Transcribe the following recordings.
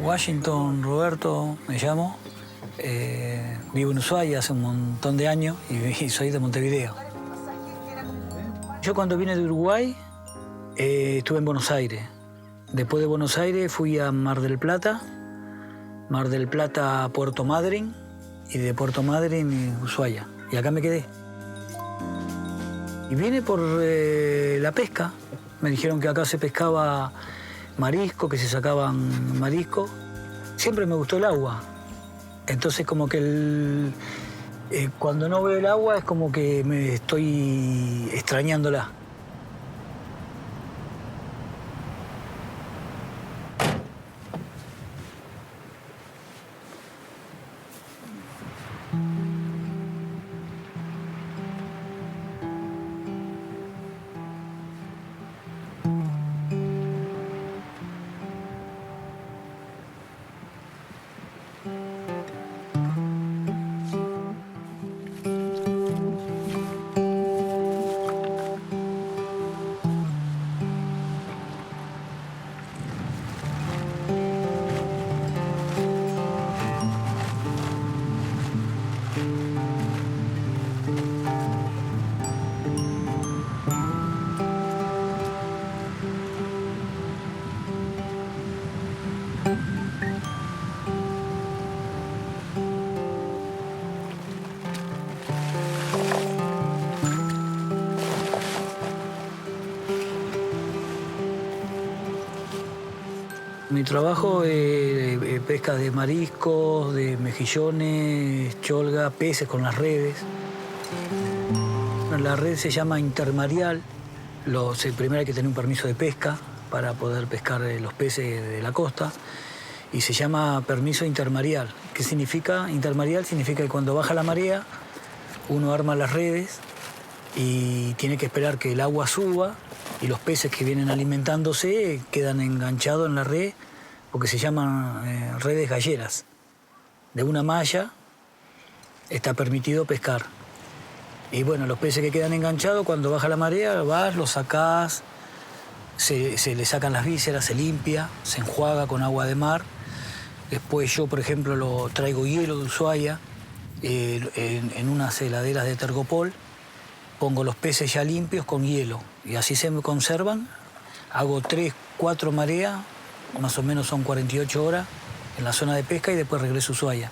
Washington Roberto me llamo. Vivo en Ushuaia hace un montón de años y soy de Montevideo. Yo cuando vine de Uruguay estuve en Buenos Aires. Después de Buenos Aires fui a Mar del Plata a Puerto Madryn y de Puerto Madryn a Ushuaia. Y acá me quedé. Y vine por la pesca. Me dijeron que acá se pescaba marisco, que se sacaban marisco. Siempre me gustó el agua. Entonces como que cuando no veo el agua es como que me estoy extrañándola. Mi trabajo es pesca de mariscos, de mejillones, cholga, peces con las redes. La red se llama intermareal. Primero hay que tener un permiso de pesca para poder pescar los peces de la costa. Y se llama permiso intermareal. ¿Qué significa? Intermareal significa que cuando baja la marea, uno arma las redes y tiene que esperar que el agua suba y los peces que vienen alimentándose quedan enganchados en la red porque se llaman redes galleras. De una malla está permitido pescar. Y bueno, los peces que quedan enganchados, cuando baja la marea, vas, los sacás, se le sacan las vísceras, se limpia, se enjuaga con agua de mar. Después yo, por ejemplo, lo traigo hielo de Ushuaia en unas heladeras de Tergopol. Pongo los peces ya limpios con hielo y así se me conservan. Hago 3, 4 mareas, más o menos son 48 horas en la zona de pesca y después regreso a Ushuaia.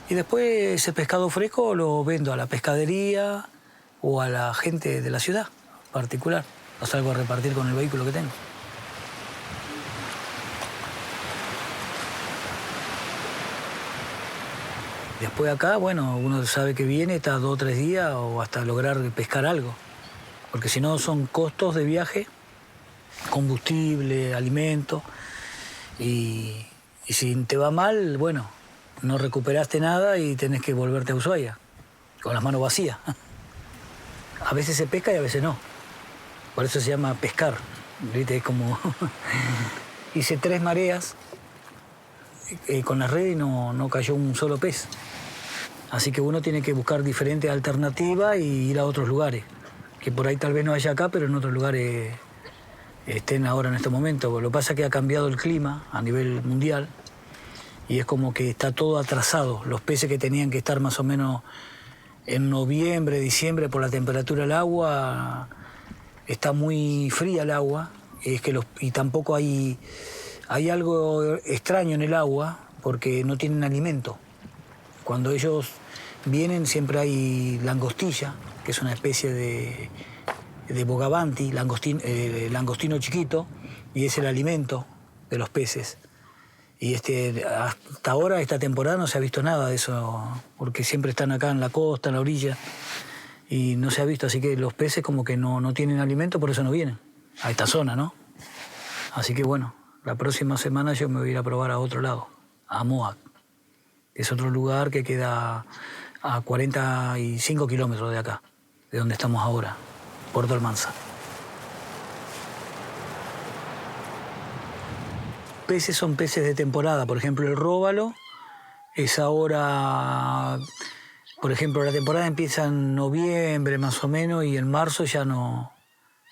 Y después ese pescado fresco lo vendo a la pescadería o a la gente de la ciudad particular. Lo salgo a repartir con el vehículo que tengo. Después acá, bueno, uno sabe que viene, está 2 o 3 días o hasta lograr pescar algo. Porque si no son costos de viaje, combustible, alimento. Y si te va mal, bueno, no recuperaste nada y tenés que volverte a Ushuaia con las manos vacías. A veces se pesca y a veces no. Por eso se llama pescar. ¿Viste? Es como... Hice 3 mareas con la red y no cayó un solo pez. Así que uno tiene que buscar diferentes alternativas y ir a otros lugares. Que por ahí tal vez no haya acá, pero en otros lugares estén ahora en este momento. Lo que pasa es que ha cambiado el clima a nivel mundial y es como que está todo atrasado. Los peces que tenían que estar más o menos en noviembre, diciembre, por la temperatura del agua, está muy fría el agua. Y tampoco hay algo extraño en el agua porque no tienen alimento. Cuando ellos vienen siempre hay langostilla, que es una especie de bogavanti, langostino chiquito, y es el alimento de los peces. Y hasta ahora, esta temporada, no se ha visto nada de eso, porque siempre están acá en la costa, en la orilla, y no se ha visto. Así que los peces como que no tienen alimento, por eso no vienen a esta zona, ¿no? Así que bueno, la próxima semana yo me voy a ir a probar a otro lado, a Moac. Es otro lugar que queda a 45 kilómetros de acá, de donde estamos ahora, Puerto Almanza. Peces son peces de temporada. Por ejemplo, el róbalo es ahora... Por ejemplo, la temporada empieza en noviembre más o menos y en marzo ya no...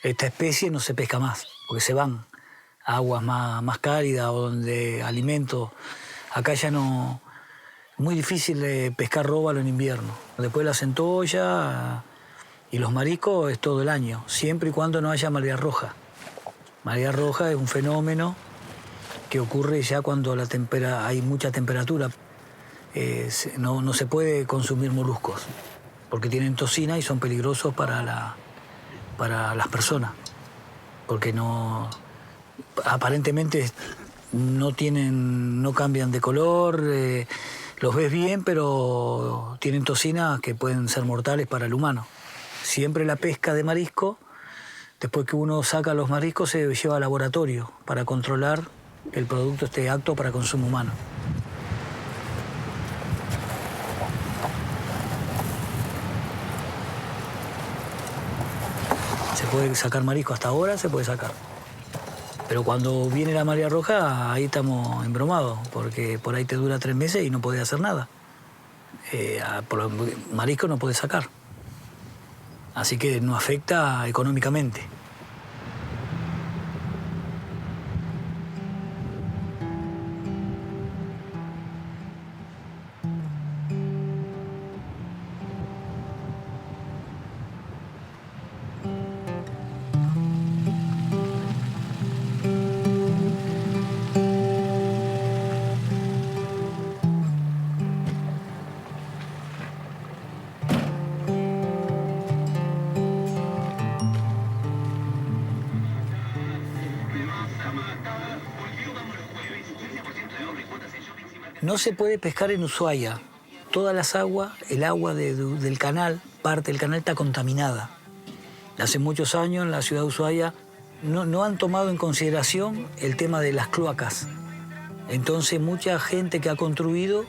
Esta especie no se pesca más, porque se van. aguas más cálidas o donde alimento. Acá ya no... Muy difícil pescar róbalo en invierno. Después la centolla y los mariscos es todo el año, siempre y cuando no haya marea roja. Marea roja es un fenómeno que ocurre ya cuando hay mucha temperatura. No se puede consumir moluscos porque tienen toxina y son peligrosos para las personas. Porque aparentemente no cambian de color, los ves bien, pero tienen toxinas que pueden ser mortales para el humano. Siempre la pesca de marisco, después que uno saca los mariscos, se lleva al laboratorio para controlar que el producto esté apto para consumo humano. Se puede sacar marisco, hasta ahora se puede sacar. Pero cuando viene la marea roja, ahí estamos embromados, porque por ahí te dura 3 meses y no podés hacer nada. Por marisco no podés sacar. Así que nos afecta económicamente. No se puede pescar en Ushuaia. Todas las aguas, el agua del canal, parte del canal está contaminada. Hace muchos años en la ciudad de Ushuaia no han tomado en consideración el tema de las cloacas. Entonces mucha gente que ha construido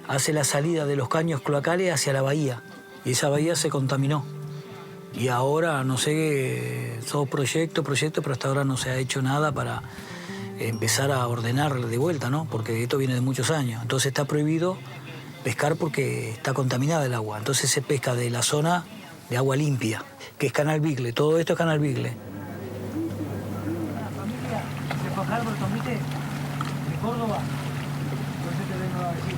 hace la salida de los caños cloacales hacia la bahía. Y esa bahía se contaminó. Y ahora, no sé, son proyectos, pero hasta ahora no se ha hecho nada para empezar a ordenar de vuelta, ¿no? Porque esto viene de muchos años. Entonces está prohibido pescar porque está contaminada el agua. Entonces se pesca de la zona de agua limpia, que es Canal Bigle. Todo esto es Canal Bigle. De Córdoba. Entonces te vengo a decir.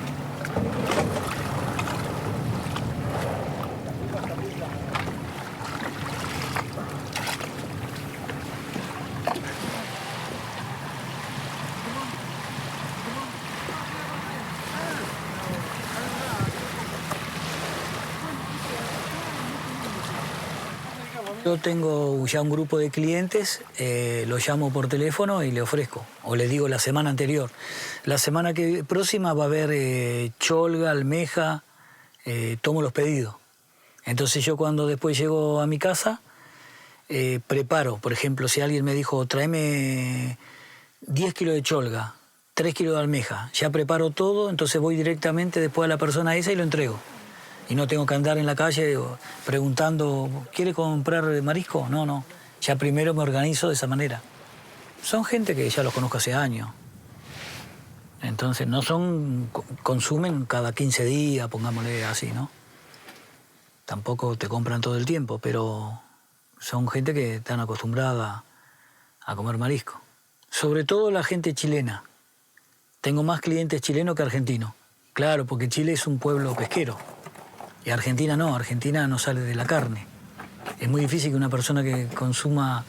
Yo tengo ya un grupo de clientes, lo llamo por teléfono y le ofrezco, o le digo la semana anterior. La semana próxima va a haber cholga, almeja, tomo los pedidos. Entonces yo cuando después llego a mi casa, preparo. Por ejemplo, si alguien me dijo, tráeme 10 kilos de cholga, 3 kilos de almeja, ya preparo todo, entonces voy directamente después a la persona esa y lo entrego. Y no tengo que andar en la calle preguntando, ¿quiere comprar marisco? No. Ya primero me organizo de esa manera. Son gente que ya los conozco hace años. Entonces consumen cada 15 días, pongámosle así, ¿no? Tampoco te compran todo el tiempo, pero son gente que están acostumbrada a comer marisco. Sobre todo la gente chilena. Tengo más clientes chilenos que argentinos. Claro, porque Chile es un pueblo pesquero. Y Argentina no sale de la carne. Es muy difícil que una persona que consuma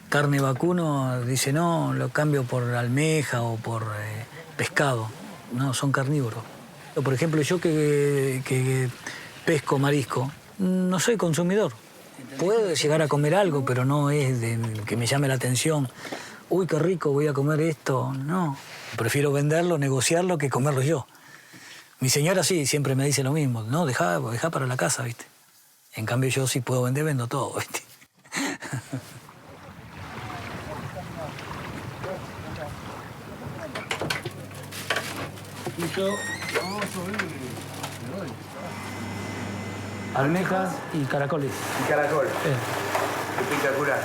carne vacuno dice, no, lo cambio por almeja o por pescado. No, son carnívoros. Por ejemplo, yo que pesco marisco, no soy consumidor. Puedo llegar a comer algo, pero no es que me llame la atención. Uy, qué rico, voy a comer esto. No, prefiero venderlo, negociarlo, que comerlo yo. Mi señora sí, siempre me dice lo mismo. No, dejá para la casa, ¿viste? En cambio yo si puedo vender, vendo todo, ¿viste? Almejas y caracoles. Y caracol. Espectacular.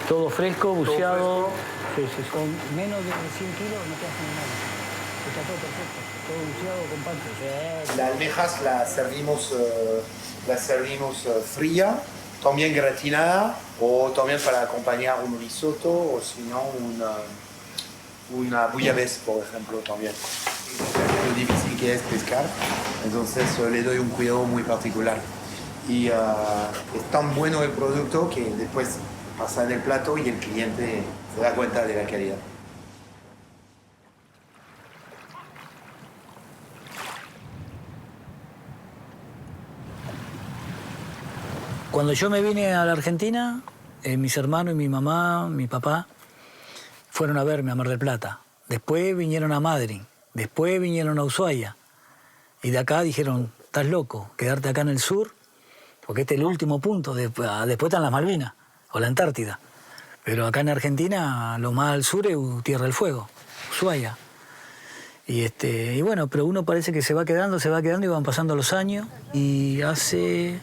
Todo fresco, buceado. Sí, con menos de 100 kilos no te hacen nada. Está todo perfecto. Todo buceado con pancho. Las almejas las servimos fría también gratinada o también para acompañar un risotto o si no una bouillabaisse, por ejemplo, también. Lo difícil que es pescar, entonces le doy un cuidado muy particular. Y es tan bueno el producto que después pasa en el plato y el cliente se da cuenta de la calidad. Cuando yo me vine a la Argentina, mis hermanos y mi mamá, mi papá, fueron a verme a Mar del Plata. Después vinieron a Madrid, después vinieron a Ushuaia. Y de acá dijeron, estás loco, quedarte acá en el sur, porque este es el último punto, después están las Malvinas o la Antártida. Pero acá en Argentina, lo más al sur es Tierra del Fuego, Ushuaia. Y bueno, pero uno parece que se va quedando y van pasando los años. Y hace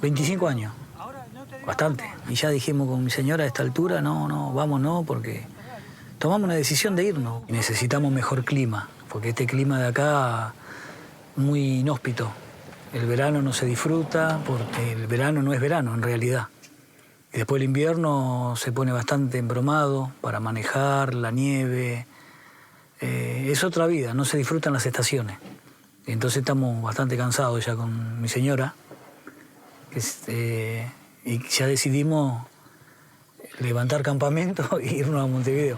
25 años, bastante. Y ya dijimos con mi señora a esta altura, no, vámonos, porque tomamos una decisión de irnos. Y necesitamos mejor clima, porque este clima de acá muy inhóspito. El verano no se disfruta, porque el verano no es verano en realidad. Y después el invierno se pone bastante embromado para manejar, la nieve. Es otra vida, no se disfrutan las estaciones. Entonces estamos bastante cansados ya con mi señora. Y ya decidimos levantar campamento e irnos a Montevideo.